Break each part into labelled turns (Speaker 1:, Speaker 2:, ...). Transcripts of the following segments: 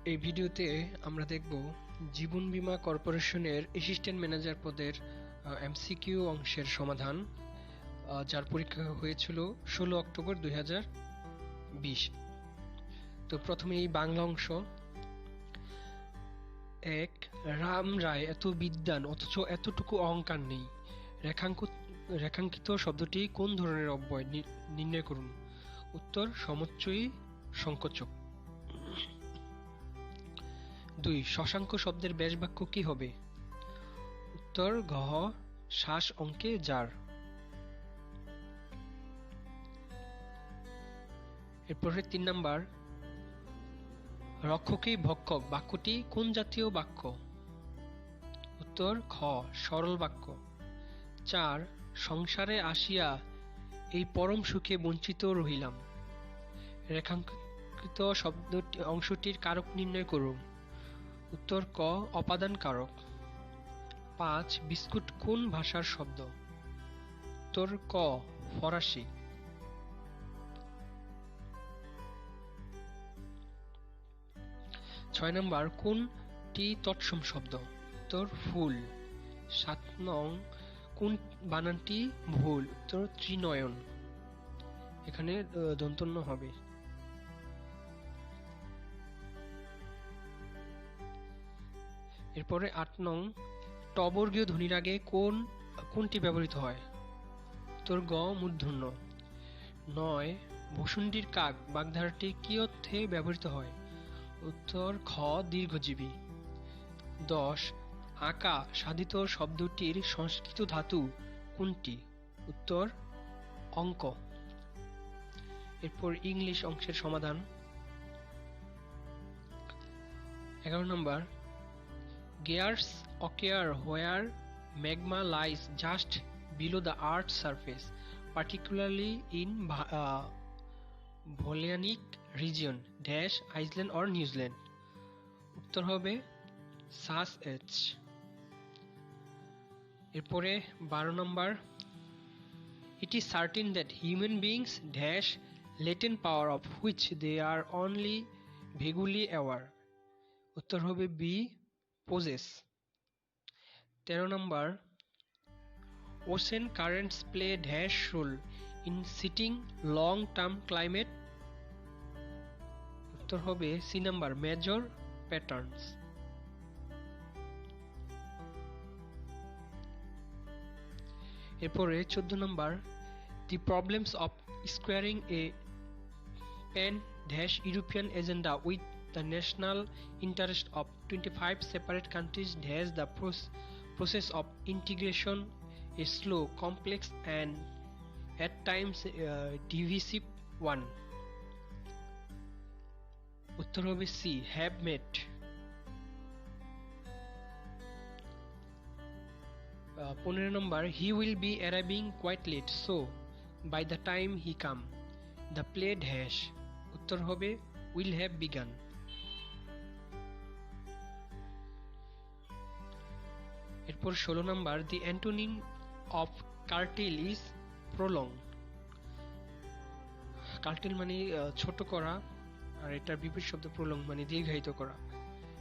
Speaker 1: এই ভিডিওতে আমরা দেখব জীবন বীমা কর্পোরেশনের অ্যাসিস্ট্যান্ট ম্যানেজার পদের এমসিকিউ অংশের সমাধান, যার পরীক্ষা হয়েছিল 16 অক্টোবর 2020। তো প্রথমে এই বাংলা অংশ। এক, রাম রায় এত বিদ্বান অথচ এতটুকু অহংকার নেই। রেখাঙ্কিত শব্দটি কোন ধরনের অব্যয় নির্ণয় করুন। উত্তর, সমোচ্চয়ী সংকোচক। 2, শশাঙ্ক শব্দের ব্যাসবাক্য কি হবে? উত্তর, ঘ, শ্বাস অঙ্কে যার। এরপরে 3 নাম্বার, রক্ষকেই ভক্ষক বাক্যটি কোন জাতীয় বাক্য? উত্তর, খ, সরল বাক্য। 4, সংসারে আসিয়া এই পরম সুখে বঞ্চিত রহিলাম। রেখাঙ্কিত অংশটির কারক নির্ণয় করুন। উত্তর, ক, অপাদান কারক। 5, বিস্কুট কোন ভাষার শব্দ? উত্তর, ক, ফরাসি। 6 নাম্বার, কোনটি তৎসম শব্দ? উত্তর, ফুল। 7 নং, কোন বানানটি ভুল? উত্তর, ত্রিনয়ন। এখানে দন্তন্য হবে। এরপরে 8 নং, টবর্গীয় ধ্বনির আগে কোনটি ব্যবহৃত হয়? উত্তর, গ, মূর্ধন্য। 9, ভূষণ্ডীর কাক বাগধারাটি কি অর্থে ব্যবহৃত হয়? উত্তর, খ, দীর্ঘজীবী। 10, আঁকা সাধিত শব্দটির সংস্কৃত ধাতু কোনটি? উত্তর, অঙ্ক। এরপর ইংলিশ অংশের সমাধান। 11 নম্বর, গেয়ার্স occur where magma lies just below the earth's surface, particularly in volcanic region dash Iceland or New Zealand. উত্তর হবে সাসএচ। এরপরে 12 নম্বর, it is certain that human beings dash latent power of which they are only vaguely aware. উত্তর হবে B, possess. 13 number, ocean currents play dash role in setting long term climate. উত্তর হবে C number, major patterns. এরপরে 14 নম্বর, the problems of squaring a pan dash European agenda with the national interest of 25 separate countries dash the process of integration a slow, complex and at times divisive one. উত্তর হবে C, have met. 15 নম্বর, he will be arriving quite late, so by the time he come the play dash. উত্তর হবে will have begun. এরপর 16 নম্বর, the antonym of curtail is prolong. curtail মানে ছোট করা, আর এটার বিপরীত শব্দ prolong মানে দীর্ঘায়িত করা।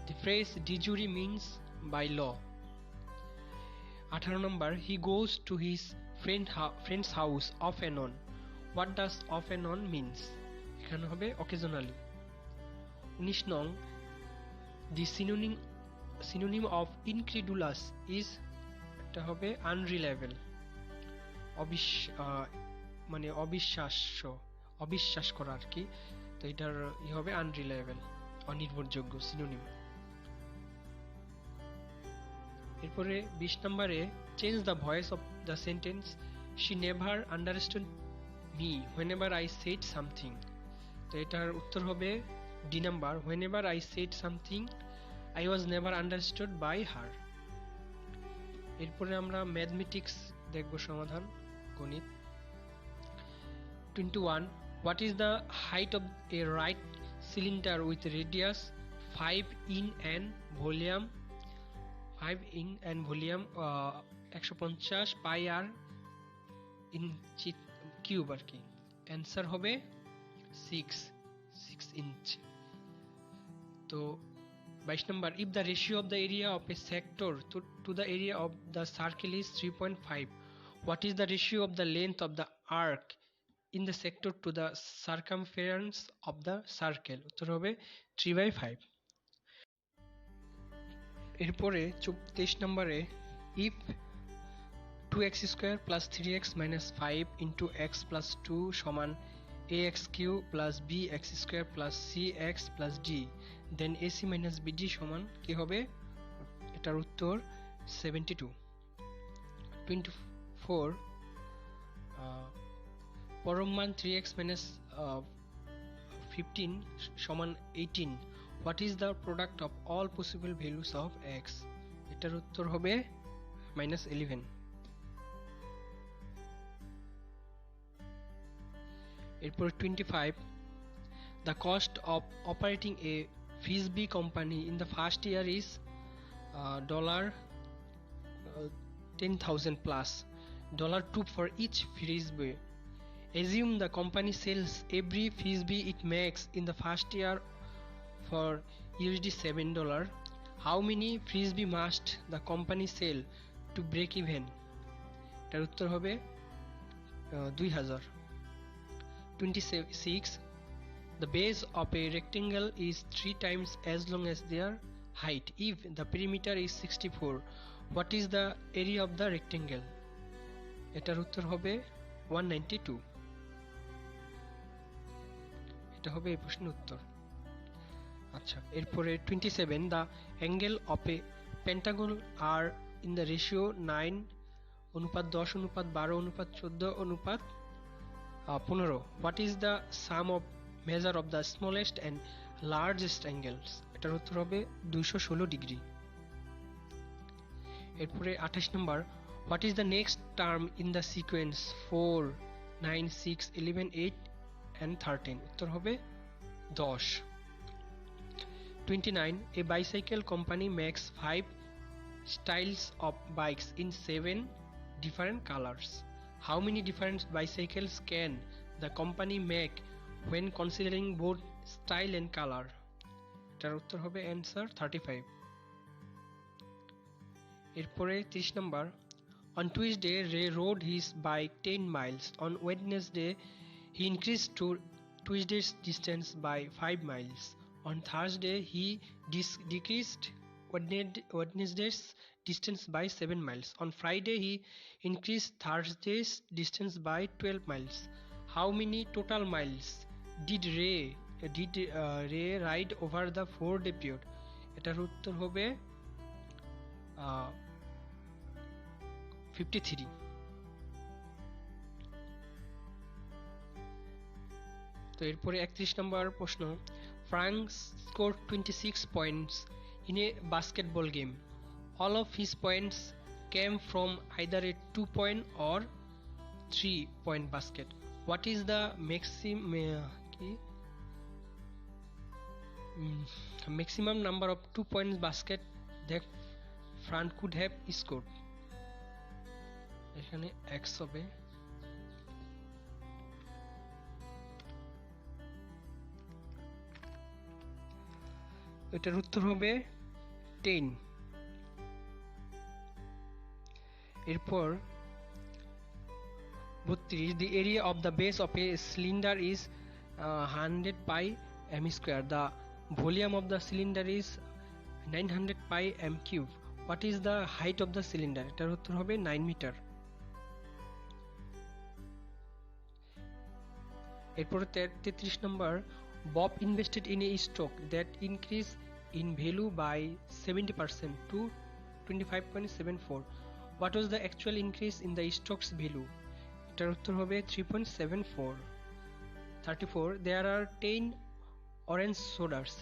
Speaker 1: the phrase de jure means by law. 18 number, he goes to his friend's house off and on. what does off and on means? এখানে হবে occasionally. 19 নং, the synonym of incredulous is, এটা হবে unreliable, মানে অবিশ্বাস করা আর কি। তো এটার হবে unreliable, অনির্ভরযোগ্য synonym. এরপরে 20 নম্বরে, change the voice of the sentence she never understood me whenever I said something. তো এটার উত্তর হবে D number, whenever I said something I was never understood by her. এরপরে আমরা ম্যাথমেটিক্স দেখব, সমাধান, গণিত। 21, what is the height of a right cylinder with radius 5 in and volume 150 pi আর ইঞ্চি কিউব আর কি। অ্যান্সার হবে 6 ইঞ্চ। তো 22 number, if the ratio of the area of a sector to the area of the circle is 3.5, what is the ratio of the length of the arc in the sector to the circumference of the circle? উত্তর হবে 3/5। এরপরে 23 নম্বরে, if 2x square plus 3x minus 5 into x plus 2 সমান ax cube plus bx square plus cx plus d, then ac minus bd সমান কি হবে? এটার উত্তর 72। 24, পরম মান 3x minus 15 সমান 18, what is the product of all possible values of x? এটার উত্তর হবে -11। এরপর 25, the cost of operating a Frisbee company in the first year is $10,000 plus $2 for each Frisbee. Assume the company sells every Frisbee it makes in the first year for $7. How many Frisbee must the company sell to break even? এটার উত্তর হবে 2000। 26, the base of a rectangle is 3 times as long as their height if the perimeter is 64, what is the area of the rectangle? এটার উত্তর হবে 192। এটা হবে এই প্রশ্নের উত্তর। আচ্ছা, এরপরে 27, the angle of a pentagon are in the ratio 9:10:12:14:15. What is the sum of measure of the smallest and largest angles? এটার উত্তর হবে 216 ডিগ্রি। এরপরে 28 নম্বর, what is the next term in the sequence 4, 9, 6, 11, 8 and 13? উত্তর হবে 10। 29, a bicycle company makes 5 styles of bikes in 7 different colors. How many different bicycles can the company make when considering both style and color? এটার উত্তর হবে answer 35। এরপরে 30 নম্বর, on Tuesday Ray rode his bike 10 miles. On Wednesday he increased to Tuesday's distance by 5 miles. On Thursday he decreased Wednesday's distance by 7 miles. On Friday he increased Thursday's distance by 12 miles. How many total miles did Ray ride over the 4-day period? এটার উত্তর হবে 53। তো এরপরে 31 নম্বর প্রশ্ন, Frank scored 26 points in a basketball game. All of his points came from either a 2-point or 3-point basket. What is the maximum number of 2-point basket that Frank could have scored? এখানে x হবে এটার উত্তর হবে 10। এরপর 32, the area of the base of a cylinder is 100 pi m square. The volume of the cylinder is 900 pi m cube. What is the height of the cylinder? এটার উত্তর হবে 9 metre. এরপর 33 নম্বর, Bob invested in a stock that increased in value by 70% to 25.74. What was the actual increase in the stock's value? এটার উত্তর হবে 3.74। 34, there are 10 orange sodas,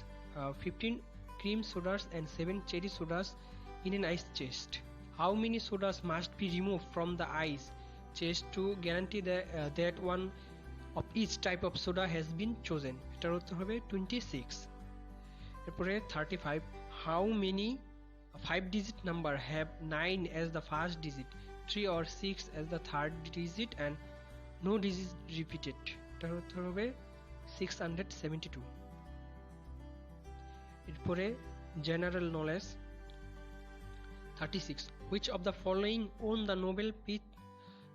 Speaker 1: 15 cream sodas and 7 cherry sodas in an ice chest. How many sodas must be removed from the ice chest to guarantee that one of each type of soda has been chosen? এটার উত্তর হবে 26। এরপরে 35, how many 5-digit number have 9 as the first digit, 3 or 6 as the third digit and no digit repeated? এটার উত্তর হবে 672। এরপরে general knowledge. 36. Which of the following won the Nobel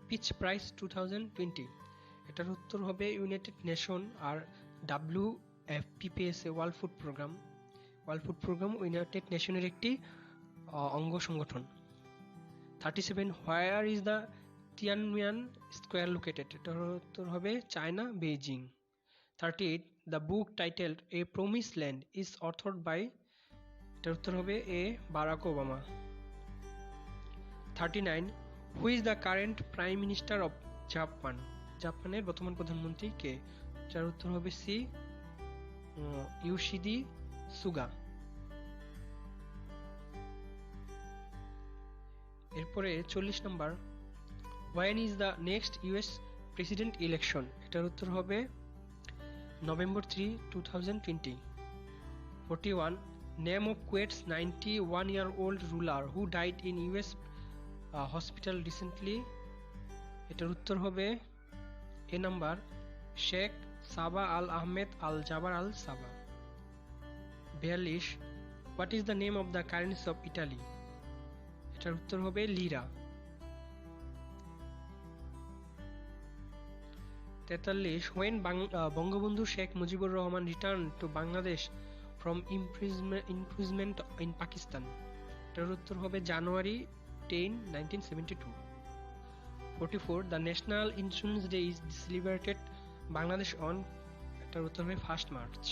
Speaker 1: Peace Prize 2020? এটার উত্তর হবে ইউনাইটেড নেশন আর WFP পেয়েছে World Food Programme. World Food Programme United নেশনের একটি অঙ্গ সংগঠন। 37. Where is the Tiananmen Square located? এটার উত্তর হবে China, Beijing. 38. The book titled A Promised Land is authored by, এটার উত্তর হবে এ Barack Obama. 39. Who is the current Prime Minister of Japan? জাপানের বর্তমান প্রধানমন্ত্রী কে? এটার উত্তর হবে সি ইয়োশিদি সুগা। এরপরে 40 নম্বর, when is the next US president election? এটার উত্তর হবে November 3, 2020। 41. Name of Kuwait's 91-year-old ruler who died in US hospital recently? এটার উত্তর হবে A number Sheikh Sabah Al Ahmad Al Jaber Al Sabah. 42. What is the name of the currency of Italy? এটার উত্তর হবে Lira. 43. When Bangabandhu Sheikh Mujibur Rahman returned to Bangladesh from imprisonment in Pakistan? এটার উত্তর হবে জানুয়ারি 10, 1972। 44. The National Insurance Day is celebrated Bangladesh on, এটার উত্তর হবে 1st March।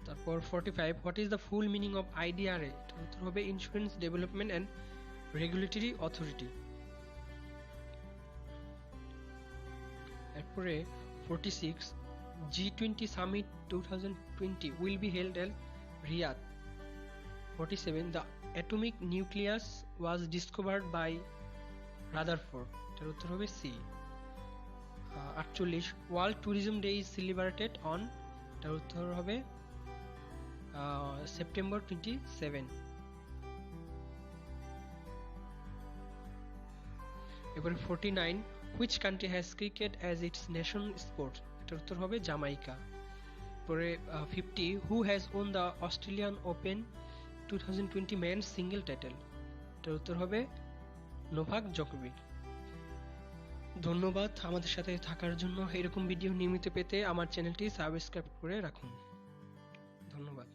Speaker 1: তারপর 45. What is the full meaning of IDRA? এটার উত্তর হবে Insurance Development and Regulatory Authority। এরপরে 46. G20 Summit 2020 will be held at Riyadh. 47. The atomic nucleus was discovered by Rutherford. এটার উত্তর হবে C. 48. World Tourism Day is celebrated on, এটার উত্তর হবে সেপ্টেম্বর 27। এবার 49. Which country has cricket as its national sport? এটার উত্তর হবে জামাইকা। পরে 50. Who has won the Australian Open 2020 men's single title? এটার উত্তর হবে নোভাক জোকোভিচ। ধন্যবাদ আমাদের সাথে থাকার জন্য। এরকম ভিডিও নিয়মিত পেতে আমার চ্যানেলটি সাবস্ক্রাইব করে রাখুন। ধন্যবাদ।